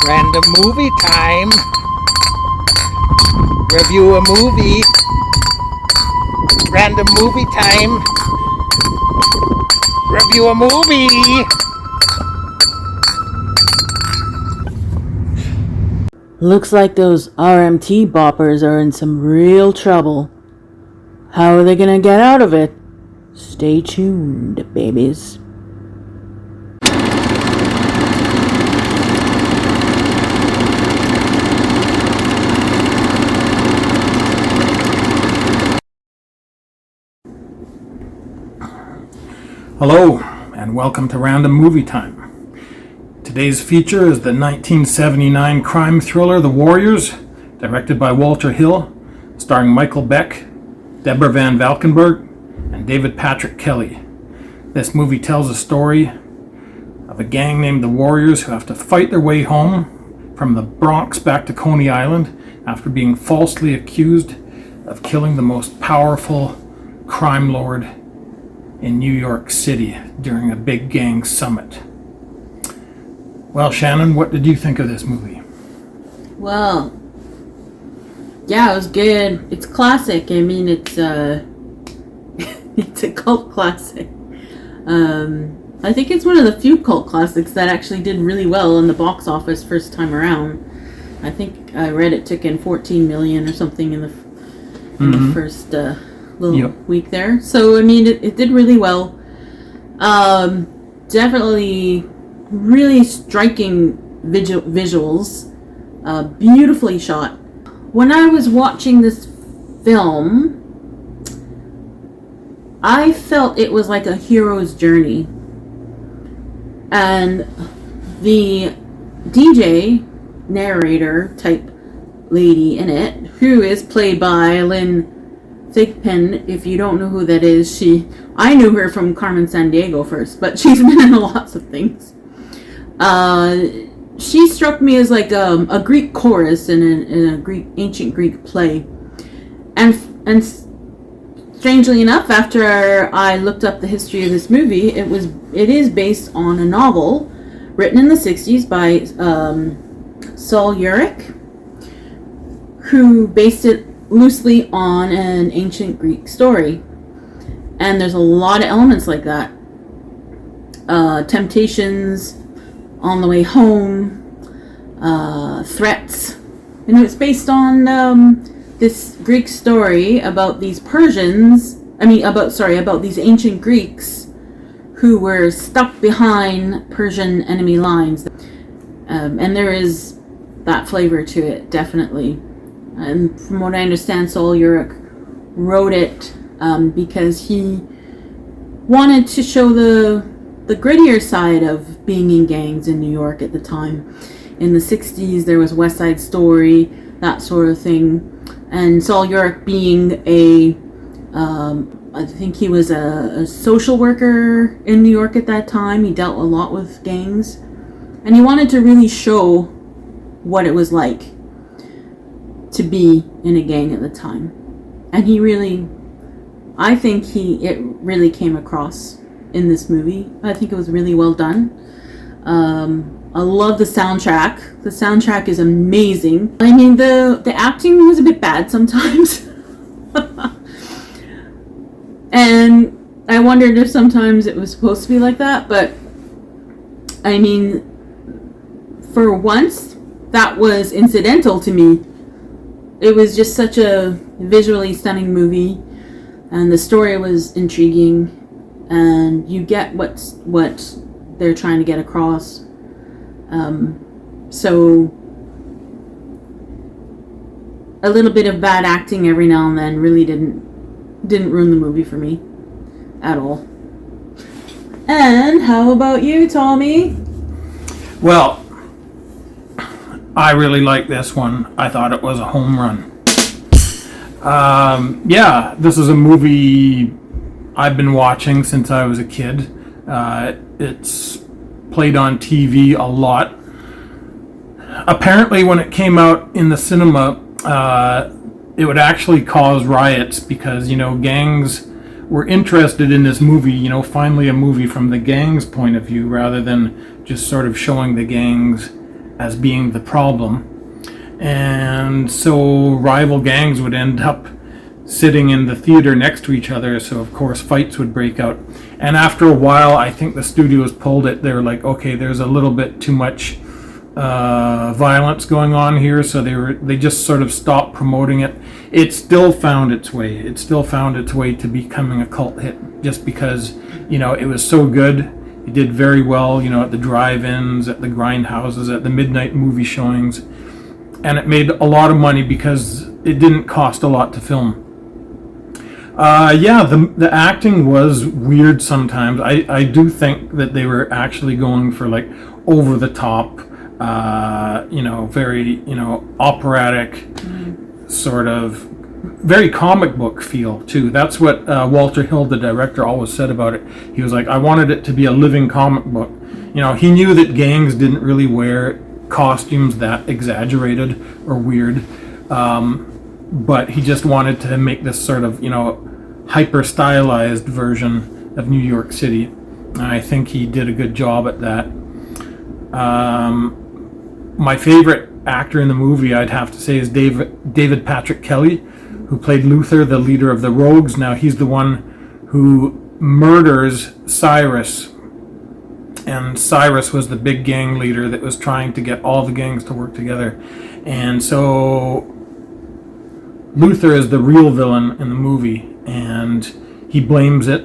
Random movie time. Review a movie. Random movie time. Review a movie. Looks like those RMT boppers are in some real trouble. How are they gonna get out of it? Stay tuned, babies. Hello, and welcome to Random Movie Time. Today's feature is the 1979 crime thriller The Warriors, directed by Walter Hill, starring Michael Beck, Deborah Van Valkenburgh, and David Patrick Kelly. This movie tells a story of a gang named the Warriors who have to fight their way home from the Bronx back to Coney Island after being falsely accused of killing the most powerful crime lord in New York City during a big gang summit. Well, Shannon, what did you think of this movie? Well, yeah, it was good. It's classic. I mean, it's it's a cult classic. I think it's one of the few cult classics that actually did really well in the box office first time around. I think I read it took in 14 million or something in the first little week there. So, I mean, it did really well. Definitely really striking visuals. Beautifully shot. When I was watching this film, I felt it was like a hero's journey. And the DJ, narrator type lady in it, who is played by Lynne, Thigpen, if you don't know who that is, I knew her from Carmen Sandiego first, but she's been in lots of things. She struck me as like a Greek chorus in a ancient Greek play, and strangely enough, after I looked up the history of this movie, it is based on a novel written in the 60s by Sol Yurick, who based it loosely on an ancient Greek story. And there's a lot of elements like that. Temptations on the way home, threats. You know, it's based on this Greek story about these about these ancient Greeks who were stuck behind Persian enemy lines. And there is that flavor to it, definitely. And from what I understand, Sol Yurick wrote it because he wanted to show the grittier side of being in gangs in New York at the time. In the 60s, there was West Side Story, that sort of thing. And Sol Yurick being I think he was a social worker in New York at that time. He dealt a lot with gangs. And he wanted to really show what it was like to be in a gang at the time. And I think it really came across in this movie. I think it was really well done. I love the soundtrack. The soundtrack is amazing. I mean, the acting was a bit bad sometimes. And I wondered if sometimes it was supposed to be like that, but I mean, for once, that was incidental to me. It was just such a visually stunning movie, and the story was intriguing, and you get what they're trying to get across. So a little bit of bad acting every now and then really didn't ruin the movie for me at all. And how about you, Tommy? Well, I really like this one. I thought it was a home run. Yeah, this is a movie I've been watching since I was a kid. It's played on TV a lot. Apparently, when it came out in the cinema, it would actually cause riots because, gangs were interested in this movie, finally a movie from the gang's point of view rather than just sort of showing the gangs as being the problem. And so rival gangs would end up sitting in the theater next to each other, so of course fights would break out. And after a while, I think the studios pulled it. They were like, okay, there's a little bit too much violence going on here, so they just sort of stopped promoting it. It still found its way. It still found its way to becoming a cult hit, just because, you know, it was so good. It did very well, you know, at the drive-ins, at the grindhouses, at the midnight movie showings, and it made a lot of money because it didn't cost a lot to film. The acting was weird sometimes. I do think that they were actually going for like over the top, very, operatic, sort of very comic book feel too. That's what Walter Hill, the director, always said about it. He was like, I wanted it to be a living comic book. You know, he knew that gangs didn't really wear costumes that exaggerated or weird. But he just wanted to make this sort of, hyper stylized version of New York City. And I think he did a good job at that. My favorite actor in the movie, I'd have to say, is David Patrick Kelly, who played Luther, the leader of the Rogues. Now, he's the one who murders Cyrus. And Cyrus was the big gang leader that was trying to get all the gangs to work together. And so Luther is the real villain in the movie, and he blames it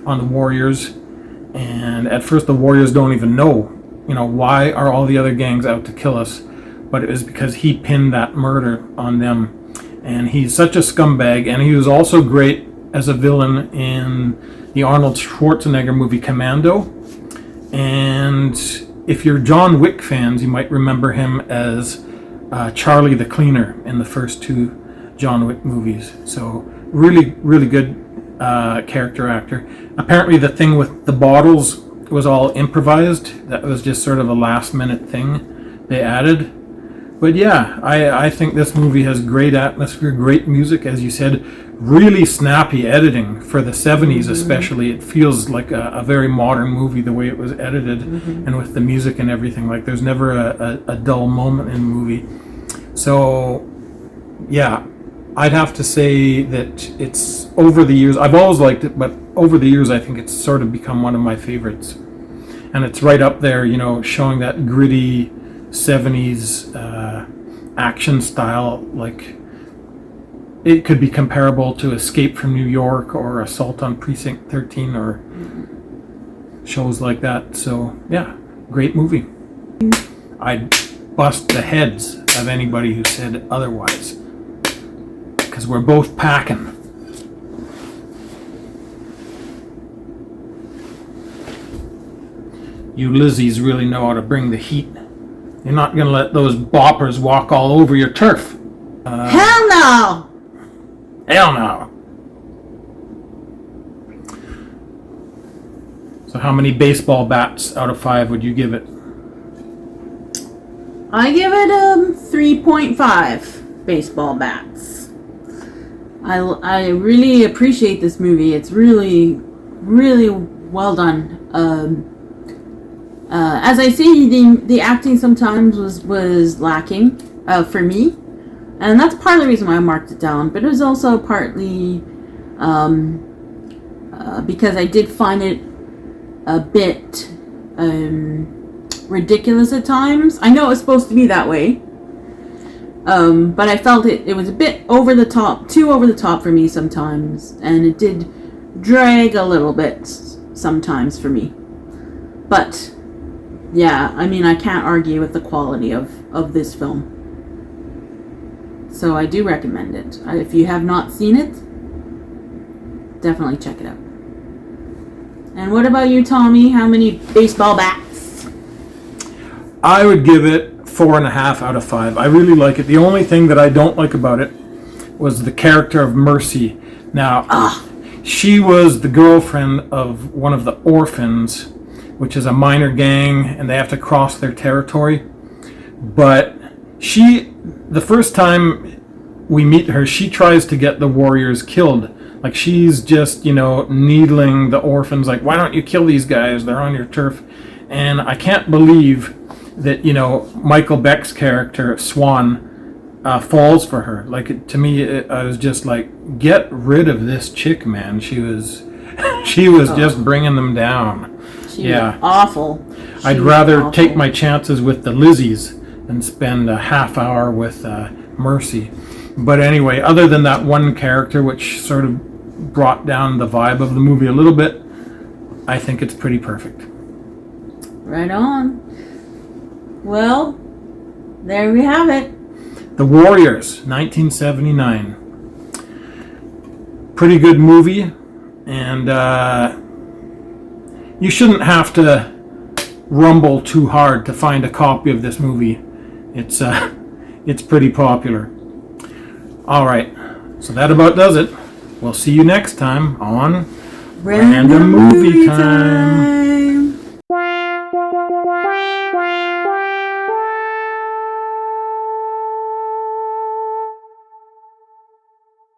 on the Warriors. And at first the Warriors don't even know, why are all the other gangs out to kill us? But it was because he pinned that murder on them. And he's such a scumbag, and he was also great as a villain in the Arnold Schwarzenegger movie Commando. And if you're John Wick fans, you might remember him as Charlie the Cleaner in the first two John Wick movies. So really, really good character actor. Apparently the thing with the bottles was all improvised. That was just sort of a last minute thing they added. But yeah, I think this movie has great atmosphere, great music, as you said, really snappy editing for the 70s especially. It feels like a very modern movie the way it was edited, and with the music and everything. Like there's never a dull moment in the movie. So yeah, I'd have to say that it's, over the years, I've always liked it, but over the years I think it's sort of become one of my favorites. And it's right up there, showing that gritty 70s action style. Like it could be comparable to Escape from New York or Assault on Precinct 13 or shows like that. So yeah, great movie. I'd bust the heads of anybody who said otherwise, because we're both packing. You Lizzies really know how to bring the heat. You're not going to let those boppers walk all over your turf. Hell no! Hell no. So how many baseball bats out of 5 would you give it? I give it 3.5 baseball bats. I really appreciate this movie. It's really, really well done. As I say, the acting sometimes was lacking for me, and that's part of the reason why I marked it down. But it was also partly because I did find it a bit ridiculous at times. I know it's supposed to be that way, but I felt it was a bit over the top, too over the top for me sometimes, and it did drag a little bit sometimes for me. But yeah, I mean, I can't argue with the quality of this film. So I do recommend it. If you have not seen it, definitely check it out. And what about you, Tommy? How many baseball bats? I would give it 4.5 out of 5. I really like it. The only thing that I don't like about it was the character of Mercy. Now, she was the girlfriend of one of the orphans, which is a minor gang, and they have to cross their territory. But the first time we meet her, she tries to get the Warriors killed. Like, she's just, needling the orphans, like, why don't you kill these guys? They're on your turf. And I can't believe that, you know, Michael Beck's character, Swan, falls for her. Like, to me, I was just like, get rid of this chick, man. She was just bringing them down. She was awful. I'd rather take my chances with the Lizzies than spend a half hour with Mercy. But anyway, other than that one character, which sort of brought down the vibe of the movie a little bit, I think it's pretty perfect. Right on. Well, there we have it. The Warriors, 1979. Pretty good movie, and you shouldn't have to rumble too hard to find a copy of this movie. It's pretty popular. All right, so that about does it. We'll see you next time on Random Movie Time.